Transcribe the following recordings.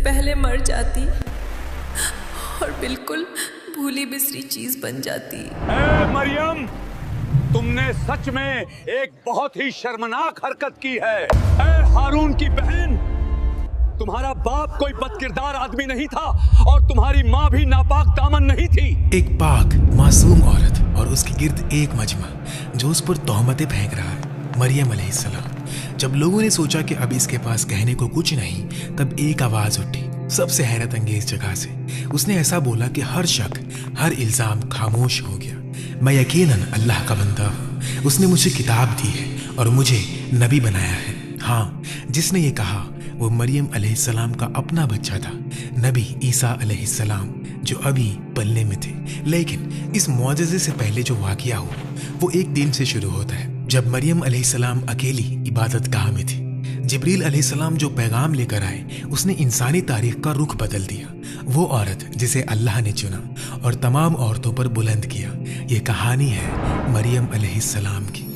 पहले मर जाती और बिल्कुल भूली बिसरी चीज बन जाती। ए मरियम, तुमने सच में एक बहुत ही शर्मनाक हरकत की है। ए हारून की बहन, तुम्हारा बाप कोई बदकिरदार आदमी नहीं था और तुम्हारी माँ भी नापाक दामन नहीं थी। एक पाक मासूम औरत और उसके गिर्द एक मजमा जो उस पर तोहमतें फेंक रहा है, मरियम अलैहिस्सलाम। जब लोगों ने सोचा कि अब इसके पास कहने को कुछ नहीं, तब एक आवाज उठी सबसे हैरत अंगेज जगह से। उसने ऐसा बोला कि हर शक, हर इल्जाम खामोश हो गया। मैं यकीनन अल्लाह का बंदा हूँ। उसने मुझे किताब दी है और मुझे नबी बनाया है। हाँ, जिसने ये कहा वो मरियम अलैहिस्सलाम का अपना बच्चा था, नबी ईसा अलैहिस्सलाम, जो अभी पलने में थे। लेकिन इस मौजज़े से पहले जो वाक़या हुआ वो एक दिन से शुरू होता है, जब मरियम अलैहिस्सलाम अकेली इबादतगाह में थी। जिब्रील अलैहिस्सलाम जो पैगाम लेकर आए, उसने इंसानी तारीख का रुख बदल दिया। वो औरत जिसे अल्लाह ने चुना और तमाम औरतों पर बुलंद किया। ये कहानी है मरियम अलैहिस्सलाम की।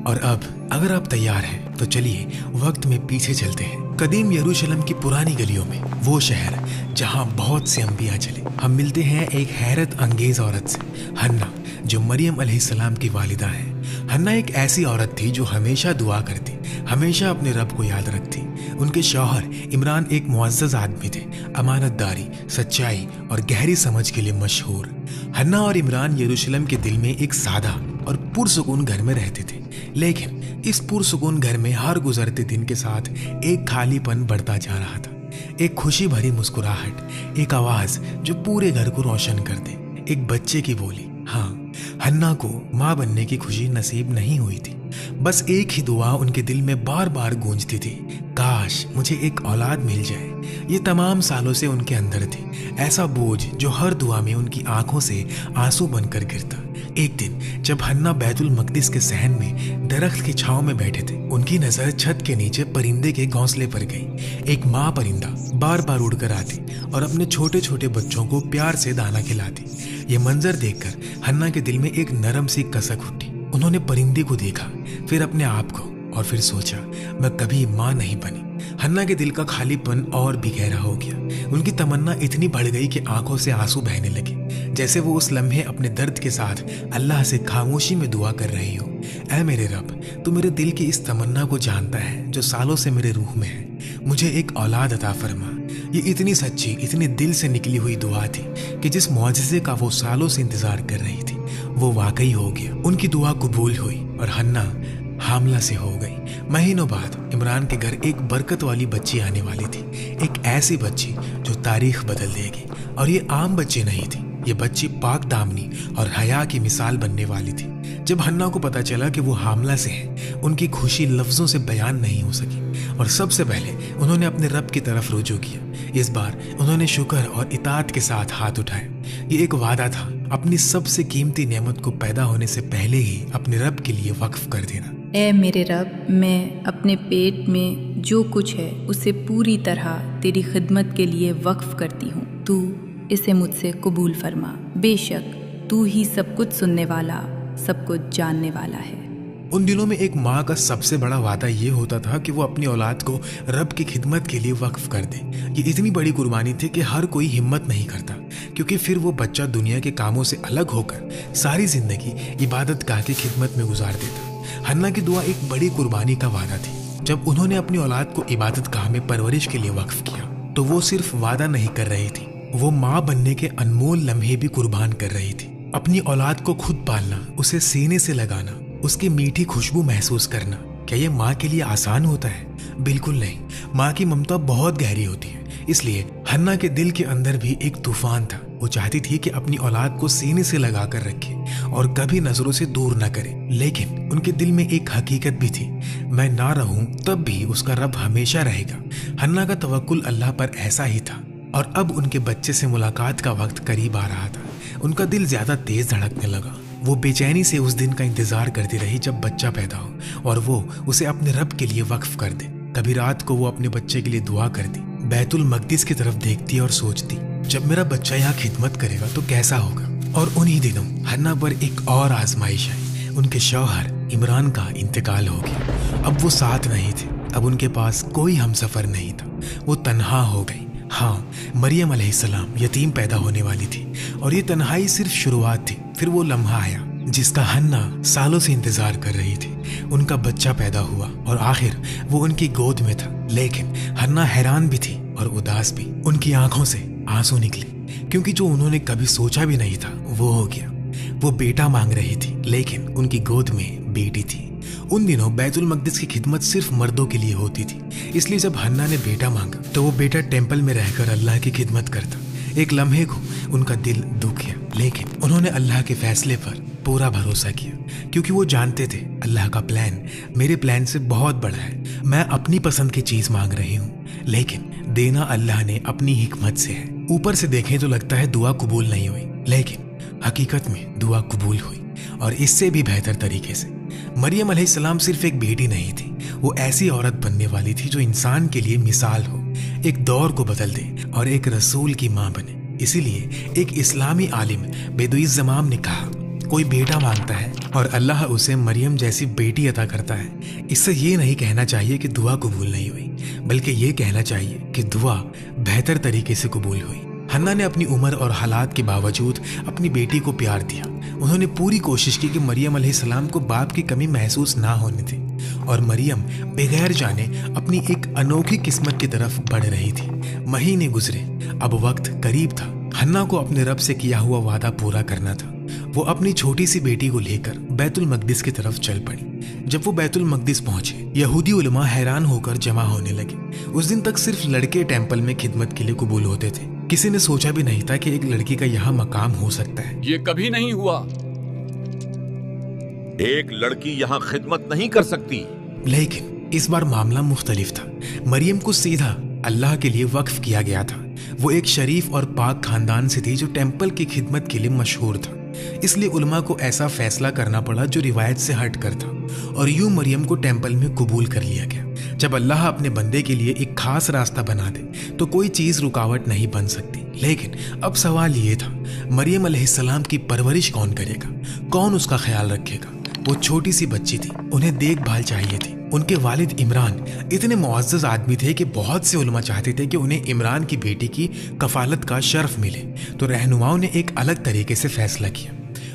और अब अगर आप तैयार हैं तो चलिए वक्त में पीछे चलते हैं, कदीम यरूशलेम की पुरानी गलियों में, वो शहर जहां बहुत से अंबिया चले। हम मिलते हैं एक हैरत अंगेज औरत से, हन्ना, जो मरियम अलैहिस्सलाम की वालिदा है। हन्ना एक ऐसी औरत थी जो हमेशा दुआ करती, हमेशा अपने रब को याद रखती। उनके शौहर इमरान एक मुअज़्ज़ज़ आदमी थे, अमानतदारी, सच्चाई और गहरी समझ के लिए मशहूर। हन्ना और इमरान यरूशलेम के दिल में एक सादा और पुरसुकून घर में रहते थे। लेकिन इस पुरसुकून घर में हर गुजरते दिन के साथ एक खालीपन बढ़ता जा रहा था। एक खुशी भरी मुस्कुराहट, एक आवाज जो पूरे घर को रोशन कर दे, एक बच्चे की बोली। हाँ, हन्ना को माँ बनने की खुशी नसीब नहीं हुई थी। बस एक ही दुआ उनके दिल में बार बार गूंजती थी, काश मुझे एक औलाद मिल जाए। ये तमाम सालों से उनके अंदर थी, ऐसा बोझ जो हर दुआ में उनकी आंखों से आंसू बनकर गिरता। एक दिन जब हन्ना बैतुल मकदिस के सहन में दरख्त की छांव में बैठे थे, उनकी नजर छत के नीचे परिंदे के घोंसले पर गई। एक माँ परिंदा बार बार उड़कर आती और अपने छोटे छोटे बच्चों को प्यार से दाना खिलाती। ये मंजर देखकर हन्ना के दिल में एक नरम सी कसक उठी। उन्होंने परिंदे को देखा, फिर अपने आप को, और फिर सोचा मैं कभी माँ नहीं बनी। हन्ना के दिल का खालीपन और भी गहरा हो गया। उनकी तमन्ना इतनी बढ़ गई कि आंखों से आंसू बहने लगे, जैसे वो उस लम्हे अपने दर्द के साथ अल्लाह से खामोशी में दुआ कर रही हो। ऐ मेरे रब, तू मेरे दिल की इस तमन्ना को जानता है जो सालों से मेरे रूह में है। मुझे एक औलाद अता फरमा। ये इतनी सच्ची, इतने दिल से निकली हुई दुआ थी कि जिस मौजज़े का वो सालों से इंतजार कर रही थी वो वाकई हो गया। उनकी दुआ कबूल हुई और हन्ना हामला से हो गई। महीनों बाद इमरान के घर एक बरकत वाली बच्ची आने वाली थी, एक ऐसी बच्ची जो तारीख बदल देगी। और ये आम बच्ची नहीं थी, ये बच्ची पाक दामनी और हया की मिसाल बनने वाली थी। जब हन्ना को पता चला कि वो हामला से है, उनकी खुशी लफ्जों से बयान नहीं हो सकी और सबसे पहले उन्होंने अपने रब की तरफ रुजू किया। इस बार उन्होंने शुक्र और इताअत के साथ हाथ उठाए। ये एक वादा था, अपनी सबसे कीमती नेमत को पैदा होने से पहले ही अपने रब के लिए वक्फ कर देना। ऐ मेरे रब, मैं अपने पेट में जो कुछ है उसे पूरी तरह तेरी खिदमत के लिए वक्फ करती हूँ। तू इसे मुझसे कबूल फरमा। बेशक तू ही सब कुछ सुनने वाला, सब कुछ जानने वाला है। उन दिनों में एक माँ का सबसे बड़ा वादा ये होता था कि वो अपनी औलाद को रब की खिदमत के लिए वक्फ कर दे। ये इतनी बड़ी कुर्बानी थी कि हर कोई हिम्मत नहीं करता, क्योंकि फिर वो बच्चा दुनिया के कामों से अलग होकर सारी जिंदगी इबादतगाह की खिदमत में गुजार देता। हन्ना की दुआ एक बड़ी कुर्बानी का वादा थी। जब उन्होंने अपनी औलाद को इबादतगाह में परवरिश के लिए वक्फ किया तो वो सिर्फ वादा नहीं कर रही थी, वो माँ बनने के अनमोल लम्हे भी कुर्बान कर रही थी। अपनी औलाद को खुद पालना, उसे सीने से लगाना, उसकी मीठी खुशबू महसूस करना, क्या ये माँ के लिए आसान होता है? बिल्कुल नहीं। माँ की ममता बहुत गहरी होती है। इसलिए हन्ना के दिल के अंदर भी एक तूफान था। वो चाहती थी कि अपनी औलाद को सीने से लगा कर रखे और कभी नजरों से दूर न करे। लेकिन उनके दिल में एक हकीकत भी थी, मैं ना रहूं तब भी उसका रब हमेशा रहेगा। हन्ना का तवक्कुल अल्लाह पर ऐसा ही था। और अब उनके बच्चे से मुलाकात का वक्त करीब आ रहा था। उनका दिल ज्यादा तेज धड़कने लगा। वो बेचैनी से उस दिन का इंतजार करती रही जब बच्चा पैदा हो और वो उसे अपने रब के लिए वक्फ कर दे। कभी रात को वो अपने बच्चे के लिए दुआ करती, बैतुल मकदिस की तरफ देखती और सोचती, जब मेरा बच्चा यहाँ खिदमत करेगा तो कैसा होगा। और उन्हीं दिनों हन्ना पर एक और आजमाइश आई। उनके शौहर इमरान का इंतकाल हो गया। अब वो साथ नहीं थे। अब उनके पास कोई हमसफर नहीं था, वो तन्हा हो गई। हाँ, मरियम अलैहिस्सलाम यतीम पैदा होने वाली थी और ये तन्हाई सिर्फ शुरुआत थी। फिर वो लम्हा आया जिसका हन्ना सालों से इंतजार कर रही थी। उनका बच्चा पैदा हुआ और आखिर वो उनकी गोद में था। लेकिन हन्ना हैरान भी थी और उदास भी। उनकी आंखों से आंसू निकले क्योंकि जो उन्होंने कभी सोचा भी नहीं था वो हो गया। वो बेटा मांग रही थी लेकिन उनकी गोद में बेटी थी। उन दिनों बैतुल मक़दिस की खिदमत सिर्फ मर्दों के लिए होती थी, इसलिए जब हन्ना ने बेटा मांगा तो वो बेटा टेंपल में रहकर अल्लाह की खिदमत करता। एक लम्हे को उनका दिल दुख गया, लेकिन उन्होंने अल्लाह के फैसले पर पूरा भरोसा किया क्योंकि वो जानते थे अल्लाह का प्लान मेरे प्लान से बहुत बड़ा है। मैं अपनी पसंद की चीज मांग रही हूँ, लेकिन देना अल्लाह ने अपनी हिकमत से है। ऊपर से देखें तो लगता है दुआ कबूल नहीं हुई, लेकिन हकीकत में दुआ कबूल हुई और इससे भी बेहतर तरीके से। मरियम अलैहिस्सलाम सिर्फ एक बेटी नहीं थी, वो ऐसी औरत बनने वाली थी जो इंसान के लिए मिसाल हो, एक दौर को बदल दे और एक रसूल की माँ बने। इसीलिए एक इस्लामी आलिम बेदुइज़ ज़माम ने कहा, कोई बेटा मांगता है और अल्लाह उसे मरियम जैसी बेटी अता करता है, इससे ये नहीं कहना चाहिए कि दुआ कबूल नहीं हुई, बल्कि ये कहना चाहिए कि दुआ बेहतर तरीके से कबूल हुई। हन्ना ने अपनी उम्र और हालात के बावजूद अपनी बेटी को प्यार दिया। उन्होंने पूरी कोशिश की कि मरियम अलैहिस्सलाम को बाप की कमी महसूस ना होने दी और मरियम बगैर जाने अपनी एक अनोखी किस्मत की तरफ बढ़ रही थी। महीने गुजरे, अब वक्त करीब था। हन्ना को अपने रब से किया हुआ वादा पूरा करना था। वो अपनी छोटी सी बेटी को लेकर बैतुल मक़दिस की तरफ चल पड़ी। जब वो बैतुल मक़दिस पहुंचे, यहूदी उलमा हैरान होकर जमा होने लगे। उस दिन तक सिर्फ लड़के टेंपल में खिदमत के लिए कबूल होते थे। किसी ने सोचा भी नहीं था कि एक लड़की का यहाँ मकाम हो सकता है। ये कभी नहीं हुआ। एक लड़की यहाँ खिदमत नहीं कर सकती। लेकिन इस बार मामला मुख्तलिफ था। मरियम को सीधा अल्लाह के लिए वक्फ किया गया था। वो एक शरीफ और पाक खानदान से थी जो टेंपल की खिदमत के लिए मशहूर था। इसलिए उलमा को ऐसा फैसला करना पड़ा जो रिवायत से हट कर था, और यूं मरियम को टेंपल में कबूल कर लिया गया। जब अल्लाह अपने बंदे के लिए एक खास रास्ता बना दे तो कोई चीज रुकावट नहीं बन सकती। लेकिन अब सवाल ये था, मरियम अलैहिस्सलाम की परवरिश कौन करेगा, कौन उसका ख्याल रखेगा। वो छोटी सी बच्ची थी, उन्हें देखभाल चाहिए थी। उनके वालिद इमरान इतने मुअज़्ज़ज़ आदमी थे कि बहुत से उलमा चाहते थे कि उन्हें इमरान की बेटी की कफालत का शर्फ मिले। तो रहनुमाओं ने एक अलग तरीके से फैसला किया,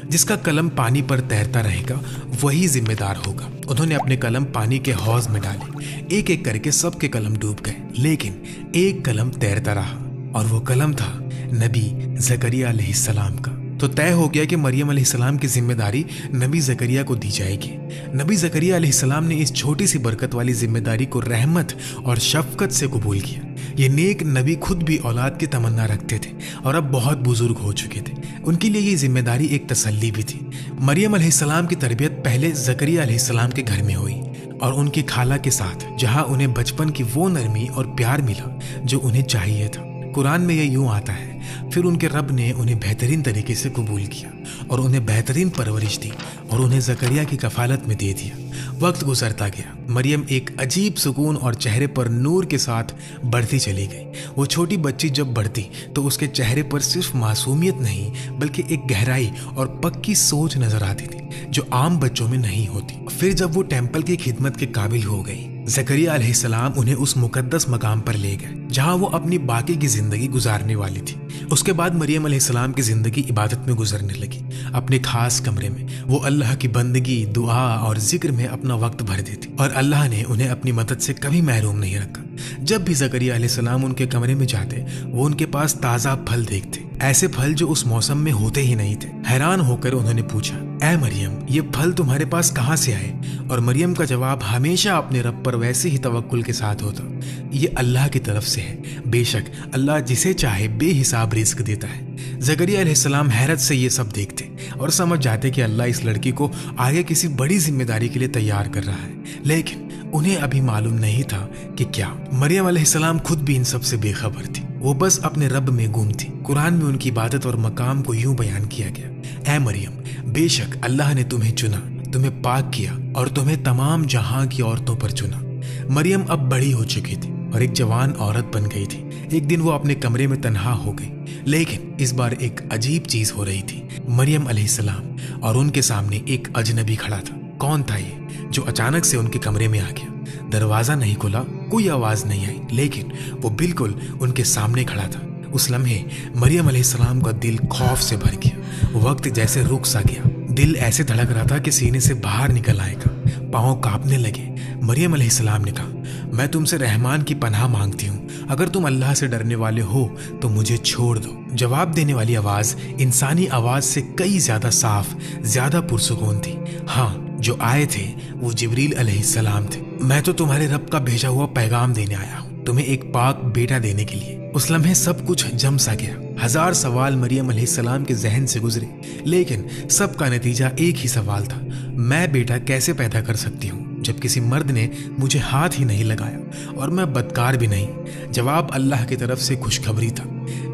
जिसका कलम पानी पर तैरता रहेगा वही जिम्मेदार होगा। उन्होंने अपने कलम पानी के हौज में डाले। एक एक करके सबके कलम डूब गए, लेकिन एक कलम तैरता रहा, और वो कलम था नबी ज़करिया अलैहिस्सलाम का। तो तय हो गया कि मरियम अलैहिस्सलाम की जिम्मेदारी नबी ज़करिया को दी जाएगी। नबी ज़करिया अलैहिस्सलाम ने इस छोटी सी बरकत वाली जिम्मेदारी को रहमत और शफकत से कबूल किया। ये नेक नबी खुद भी औलाद की तमन्ना रखते थे और अब बहुत बुजुर्ग हो चुके थे। उनके लिए ये जिम्मेदारी एक तसल्ली भी थी। मरियम अलैहिस्सलाम की तरबियत पहले ज़करिया अलैहिस्सलाम के घर में हुई और उनकी खाला के साथ, जहाँ उन्हें बचपन की वो नरमी और प्यार मिला जो उन्हें चाहिए था। कुरान में ये यूं आता है, फिर उनके रब ने उन्हें बेहतरीन तरीके से कबूल किया और उन्हें बेहतरीन परवरिश दी और उन्हें ज़करिया की कफालत में दे दिया। वक्त गुजरता गया। मरियम एक अजीब सुकून और चेहरे पर नूर के साथ बढ़ती चली गई। वो छोटी बच्ची जब बढ़ती तो उसके चेहरे पर सिर्फ मासूमियत नहीं बल्कि एक गहराई और पक्की सोच नजर आती थी जो आम बच्चों में नहीं होती। फिर जब वो टेंपल की खिदमत के काबिल हो गई, ज़करिया अलैहिस्सलाम उन्हें उस मुकद्दस मकाम पर ले गए जहां वो अपनी बाकी की जिंदगी गुजारने वाली थी। उसके बाद मरियम अलैहिस्सलाम की जिंदगी इबादत में गुजरने लगी। अपने खास कमरे में वो अल्लाह की बंदगी, दुआ और जिक्र में अपना वक्त भर देती और अल्लाह ने उन्हें अपनी मदद से कभी महरूम नहीं रखा। जब भी ज़करिया अलैहिस्सलाम उनके कमरे में जाते, वो उनके पास ताज़ा फल देखते, ऐसे फल जो उस मौसम में होते ही नहीं थे। हैरान होकर उन्होंने पूछा, ऐ मरियम, ये फल तुम्हारे पास कहाँ से आए? और मरियम का जवाब हमेशा अपने रब पर वैसे ही तवक्कुल के साथ होता, ये अल्लाह की तरफ से है। बेशक अल्लाह जिसे चाहे बेहिसाब रिस्क देता है। ज़करिया अलैहिस्सलाम हैरत से ये सब देखते और समझ जाते कि अल्लाह इस लड़की को आगे किसी बड़ी जिम्मेदारी के लिए तैयार कर रहा है, लेकिन उन्हें अभी मालूम नहीं था कि क्या। मरियम अलैहिस्सलाम खुद भी इन सब से बेखबर थी। वो बस अपने रब में गुम थी। कुरान में उनकी इबादत और मकाम को यूं बयान किया गया, ऐ मरियम, बेशक अल्लाह ने तुम्हें चुना, तुम्हें पाक किया और तुम्हें तमाम जहां की औरतों पर चुना। मरियम अब बड़ी हो चुकी थी और एक जवान औरत बन गई थी। एक दिन वो अपने कमरे में तन्हा हो गई, लेकिन इस बार एक अजीब चीज हो रही थी। मरियम अलैहिस्सलाम और उनके सामने एक अजनबी खड़ा था। कौन था ये जो अचानक से उनके कमरे में आ गया? दरवाजा नहीं खुला, कोई आवाज नहीं आई, लेकिन वो बिल्कुल उनके सामने खड़ा था। उस लम्हे मरियम अलैहिस्सलाम का दिल खौफ से भर गया। वक्त जैसे रुक सा गया। दिल ऐसे धड़क रहा था कि सीने से बाहर निकल आएगा। पाँव कांपने लगे। मरियम अलैहिस्सलाम ने कहा, मैं तुमसे रहमान की पनाह मांगती हूँ, अगर तुम अल्लाह से डरने वाले हो तो मुझे छोड़ दो। जवाब देने वाली आवाज इंसानी आवाज से कई ज्यादा साफ, ज्यादा पुरसुकून थी। हाँ, जो आए थे वो जिब्रील अलैहिस्सलाम थे। मैं तो तुम्हारे रब का भेजा हुआ पैगाम देने आया हूँ, तुम्हें एक पाक बेटा देने के लिए। उस लम्हे सब कुछ जम सा गया। हजार सवाल मरियम अलैहिस्सलाम के जहन से गुजरे, लेकिन सबका नतीजा एक ही सवाल था, मैं बेटा कैसे पैदा कर सकती हूँ जब किसी मर्द ने मुझे हाथ ही नहीं लगाया और मैं बदकार भी नहीं। जवाब अल्लाह की तरफ से खुशखबरी था,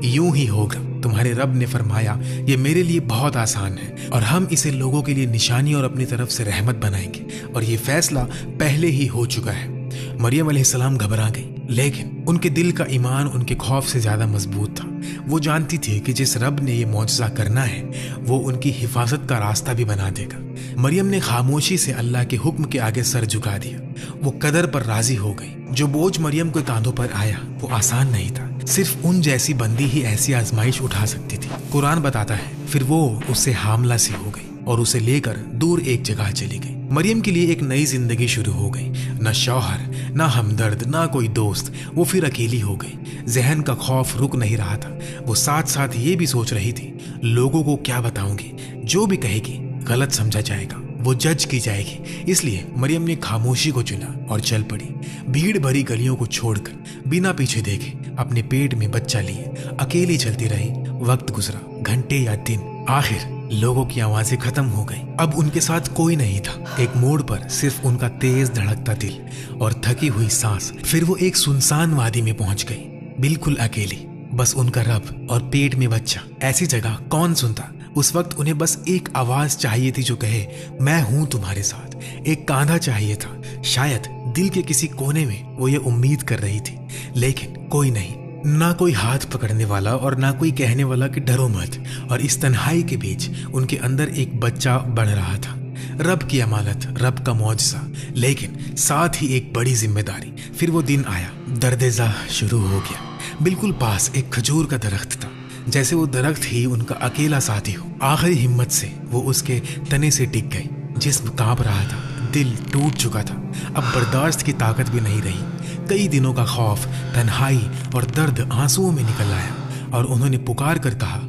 यूं ही होगा। तुम्हारे रब ने फरमाया, ये मेरे लिए बहुत आसान है और हम इसे लोगों के लिए निशानी और अपनी तरफ से रहमत बनाएंगे, और ये फैसला पहले ही हो चुका है। मरियम अलैहिस्सलाम घबरा गई, लेकिन उनके दिल का ईमान उनके खौफ से ज्यादा मजबूत था। वो जानती थी कि जिस रब ने ये मौजज़ा करना है वो उनकी हिफाजत का रास्ता भी बना देगा। मरियम ने खामोशी से अल्लाह के हुक्म के आगे सर झुका दिया। वो कदर पर राजी हो गई। जो बोझ मरियम के कांधों पर आया वो आसान नहीं था। सिर्फ उन जैसी बंदी ही ऐसी आजमाइश उठा सकती थी। कुरान बताता है, फिर वो उससे हामला सी हो गई और उसे लेकर दूर एक जगह चली गई। मरियम के लिए एक नई जिंदगी शुरू हो गई। न शौहर, न हमदर्द, न कोई दोस्त। वो फिर अकेली हो गई। जहन का खौफ रुक नहीं रहा था। वो साथ साथ ये भी सोच रही थी, लोगों को क्या बताऊंगी, जो भी कहेगी गलत समझा जाएगा, वो जज की जाएगी। इसलिए मरियम ने खामोशी को चुना और चल पड़ी। भीड़ भरी गलियों को छोड़कर बिना पीछे देखे अपने पेट में बच्चा लिए अकेली चलती रही। वक्त गुजरा, घंटे या दिन। आखिर लोगों की आवाजें खत्म हो गई। अब उनके साथ कोई नहीं था। एक मोड़ पर सिर्फ उनका तेज धड़कता दिल और थकी हुई सांस। फिर वो एक सुनसान वादी में पहुंच गई, बिल्कुल अकेली, बस उनका रब और पेट में बच्चा। ऐसी जगह कौन सुनता। उस वक्त उन्हें बस एक आवाज चाहिए थी जो कहे, मैं हूं तुम्हारे साथ। एक कांधा चाहिए था। शायद दिल के किसी कोने में वो ये उम्मीद कर रही थी, लेकिन कोई नहीं। ना कोई हाथ पकड़ने वाला और ना कोई कहने वाला कि डरो मत। और इस तन्हाई के बीच उनके अंदर एक बच्चा बढ़ रहा था। रब की अमानत, रब का मौजज़ा, लेकिन साथ ही एक बड़ी जिम्मेदारी। फिर वो दिन आया, दर्द-ए-ज़ा शुरू हो गया। बिल्कुल पास एक खजूर का दरख्त था, जैसे वो दरख्त ही उनका अकेला साथी हो। आखिरी हिम्मत से वो उसके तने से टिक गई। जिस्म कांप रहा था, दिल टूट चुका था। अब बर्दाश्त की ताकत भी नहीं रही। कई दिनों का खौफ, तन्हाई और दर्द आंसुओं में निकल आया और उन्होंने पुकार कर कहा,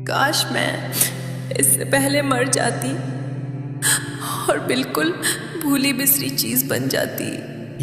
काश मैं इससे पहले मर जाती और बिल्कुल भूली बिसरी चीज बन जाती।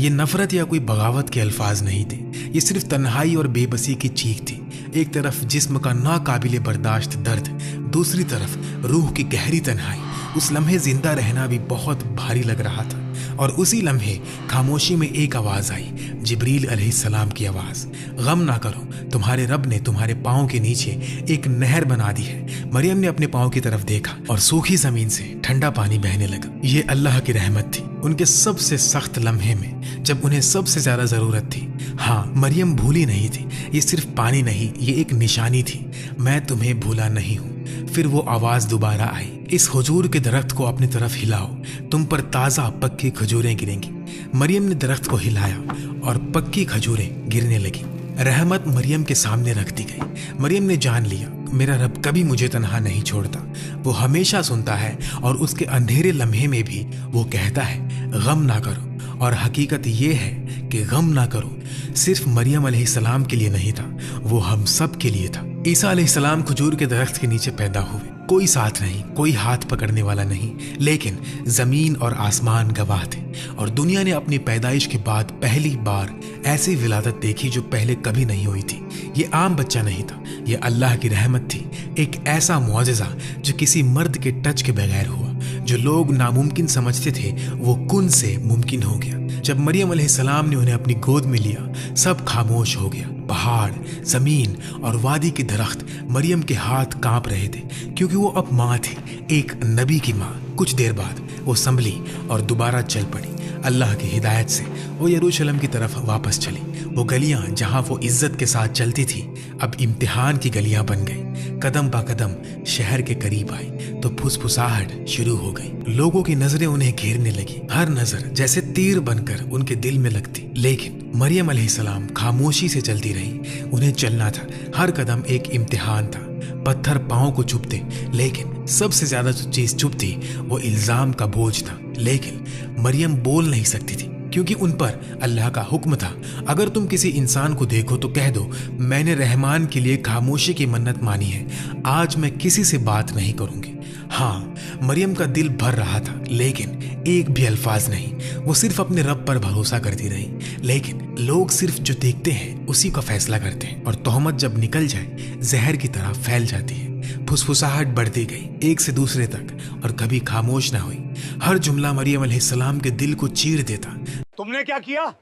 ये नफरत या कोई बगावत के अल्फाज नहीं थे। ये सिर्फ तन्हाई और बेबसी की चीख थी। एक तरफ जिस्म का नाकाबिले बर्दाश्त दर्द, दूसरी तरफ रूह की गहरी तन्हाई। उस लम्हे जिंदा रहना भी बहुत भारी लग रहा था। और उसी लम्हे खामोशी में एक आवाज आई, जिब्रील अलैहिस्सलाम की आवाज, गम ना करो, तुम्हारे रब ने तुम्हारे पाँव के नीचे एक नहर बना दी है। मरियम ने अपने पाँव की तरफ देखा और सूखी जमीन से ठंडा पानी बहने लगा। ये अल्लाह की रहमत थी उनके सबसे सख्त लम्हे में, जब उन्हें सबसे ज्यादा जरूरत थी। हाँ, मरियम भूली नहीं थी। ये सिर्फ पानी नहीं, ये एक निशानी थी, मैं तुम्हें भूला नहीं हूँ। फिर वो आवाज दोबारा आई, इस खजूर के दरख्त को अपनी तरफ हिलाओ, तुम पर ताजा पक्की खजूरें गिरेंगी। मरियम ने दरख्त को हिलाया और पक्की खजूरें गिरने लगी। रहमत मरियम के सामने रख दी गई। मरियम ने जान लिया, मेरा रब कभी मुझे तन्हा नहीं छोड़ता। वो हमेशा सुनता है और उसके अंधेरे लम्हे में भी वो कहता है, गम ना करो। और हकीकत ये है कि गम ना करो सिर्फ मरियम अलैहिस्सलाम के लिए नहीं था, वो हम सब के लिए था। ईसा अलैहिस्सलाम खजूर के दरख्त के नीचे पैदा हुए। कोई साथ नहीं, कोई हाथ पकड़ने वाला नहीं, लेकिन जमीन और आसमान गवाह थे। और दुनिया ने अपनी पैदाइश के बाद पहली बार ऐसी विलादत देखी जो पहले कभी नहीं हुई थी। ये आम बच्चा नहीं था, ये अल्लाह की रहमत थी। एक ऐसा मुआजिज़ा जो किसी मर्द के टच के बगैर हुआ। जो लोग नामुमकिन समझते थे वो कुन से मुमकिन हो गया। जब मरियम अलैहिस्सलाम ने उन्हें अपनी गोद में लिया, सब खामोश हो गया। पहाड़, जमीन और वादी के दरख्त मरियम के हाथ कांप रहे थे, क्योंकि वो अब माँ थी, एक नबी की माँ। कुछ देर बाद वो संभली और दोबारा चल पड़ी। अल्लाह की हिदायत से वो यरूशलेम की तरफ वापस चली। वो गलियां जहां वो इज्जत के साथ चलती थी अब इम्तिहान की गलियां बन गई। कदम बा कदम शहर के करीब आई तो फुसफुसाहट शुरू हो गई। लोगों की नजरें उन्हें घेरने लगी, हर नजर जैसे तीर बनकर उनके दिल में लगती। लेकिन मरियम अलैहिस्सलाम खामोशी से चलती रही। उन्हें चलना था, हर कदम एक इम्तिहान था। पत्थर पांव को चुभते, लेकिन सबसे ज्यादा जो चीज चुभती वो इल्जाम का बोझ था। लेकिन मरियम बोल नहीं सकती थी, क्योंकि उन पर अल्लाह का हुक्म था, अगर तुम किसी इंसान को देखो तो कह दो मैंने रहमान के लिए खामोशी की मन्नत मानी है, आज मैं किसी से बात नहीं करूंगी। हाँ, मरियम का दिल भर रहा था, लेकिन एक भी अल्फाज नहीं। वो सिर्फ अपने रब पर भरोसा करती रही। लेकिन लोग सिर्फ जो देखते हैं उसी का फैसला करते हैं, और तोहमत जब निकल जाए जहर की तरह फैल जाती है। फुसफुसाहट बढ़ती गई एक से दूसरे तक, और कभी खामोश ना हुई। हर जुमला मरियम अलैहिस्सलाम के दिल को चीर देता। तुमने क्या किया?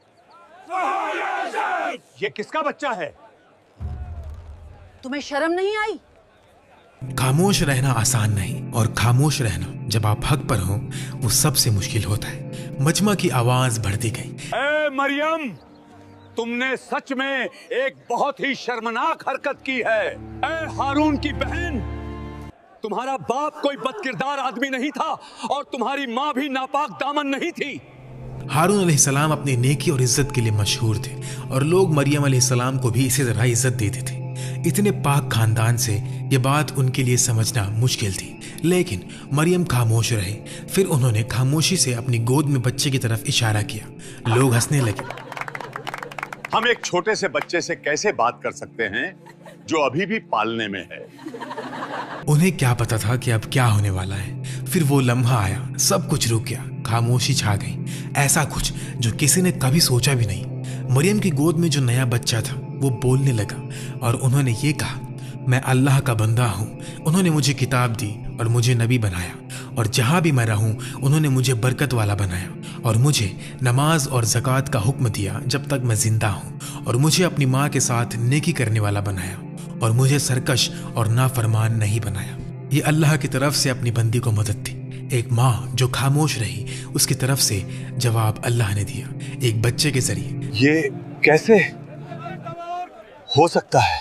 ये किसका बच्चा है? तुम्हें शर्म नहीं आई? खामोश रहना आसान नहीं, और खामोश रहना जब आप हक पर हो वो सबसे मुश्किल होता है। मजमा की आवाज बढ़ती गई। ए मरियम, तुमने सच में एक बहुत ही शर्मनाक हरकत की है। ए हारून की बहन, तुम्हारा बाप कोई बदकिरदार आदमी नहीं था, और तुम्हारी माँ भी नापाक दामन नहीं थी। हारून अलैहिस्सलाम अपनी नेकी और इज्जत के लिए मशहूर थे, और लोग मरियम अलैहिस्सलाम को भी इसी तरह इज्जत देते थे। इतने पाक खानदान से ये बात उनके लिए समझना मुश्किल थी। लेकिन मरियम खामोश रहे। फिर उन्होंने खामोशी से अपनी गोद में बच्चे की तरफ इशारा किया। लोग हंसने लगे। हम एक छोटे से बच्चे से कैसे बात कर सकते हैं जो अभी भी पालने में है? उन्हें क्या पता था कि अब क्या होने वाला है। फिर वो लम्हा आया, सब कुछ रुक गया, खामोशी छा गई। ऐसा कुछ जो किसी ने कभी सोचा भी नहीं। मरियम की गोद में जो नया बच्चा था वो बोलने लगा, और उन्होंने ये कहा, मैं अल्लाह का बंदा हूँ। उन्होंने मुझे किताब दी और मुझे नबी बनाया, और जहाँ भी मैं रहूँ उन्होंने मुझे बरकत वाला बनाया, और मुझे नमाज और ज़कात का हुक्म दिया जब तक मैं जिंदा हूँ, और मुझे अपनी माँ के साथ नेकी करने वाला बनाया, और मुझे सरकश और नाफरमान नहीं बनाया। ये अल्लाह की तरफ से अपनी बंदी को मदद थी। एक माँ जो खामोश रही, उसकी तरफ से जवाब अल्लाह ने दिया, एक बच्चे के जरिए। ये कैसे हो सकता है?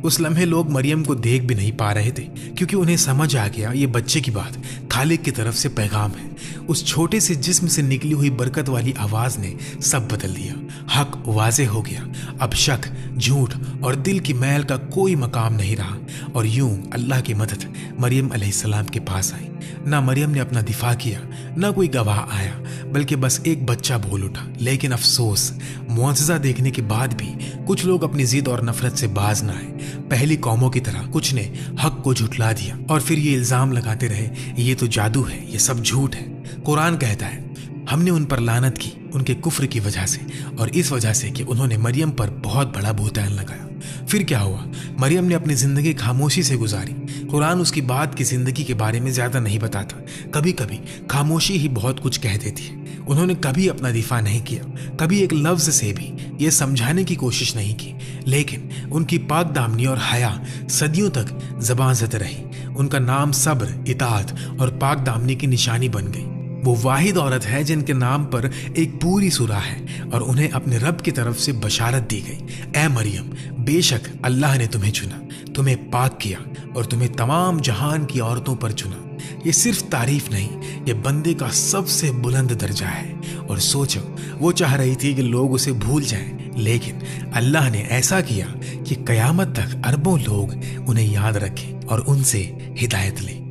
उस लम्हे लोग मरियम को देख भी नहीं पा रहे थे, क्योंकि उन्हें समझ आ गया ये बच्चे की बात खालिक की तरफ से पैगाम है। उस छोटे से जिस्म से निकली हुई बरकत वाली आवाज ने सब बदल दिया। हक वाजे हो गया। अब शक, झूठ और दिल की मैल का कोई मकाम नहीं रहा। और यूं अल्लाह की मदद मरियम अलैहिस्सलाम के पास आई। ना मरियम ने अपना दिफा किया, ना कोई गवाह आया, बल्कि बस एक बच्चा बोल उठा। लेकिन अफसोस, मुआजिजा देखने के बाद भी कुछ लोग अपनी जिद और नफरत से बाज न आए। पहली कौमों की तरह कुछ ने हक को झुठला दिया, और फिर ये इल्जाम लगाते रहे, ये तो जादू है, ये सब झूठ है। कुरान कहता है, हमने उन पर लानत की उनके कुफ्र की वजह से, और इस वजह से कि उन्होंने मरियम पर बहुत बड़ा बहतान लगाया। फिर क्या हुआ? मरियम ने अपनी जिंदगी खामोशी से गुजारी। कुरान उसकी बाद की जिंदगी के बारे में ज्यादा नहीं बताता। कभी कभी खामोशी ही बहुत कुछ कह देती है। उन्होंने कभी अपना दिफा नहीं किया, कभी एक लफ्ज से भी ये समझाने की कोशिश नहीं की, लेकिन उनकी पाक दामनी और हया सदियों तक ज़बान ज़द रही। उनका नाम सब्र, इताअत और पाक दामनी की निशानी बन गई। वो वाहिद औरत है जिनके नाम पर एक पूरी सूरा है, और उन्हें अपने रब की तरफ से बशारत दी गई, ए मरियम, बेशक अल्लाह ने तुम्हें चुना, तुम्हें पाक किया और तुम्हें तमाम जहान की औरतों पर चुना। ये सिर्फ तारीफ नहीं, ये बंदे का सबसे बुलंद दर्जा है। और सोचो, वो चाह रही थी कि लोग उसे भूल जाएं, लेकिन अल्लाह ने ऐसा किया कि कयामत तक अरबों लोग उन्हें याद रखें और उनसे हिदायत लें।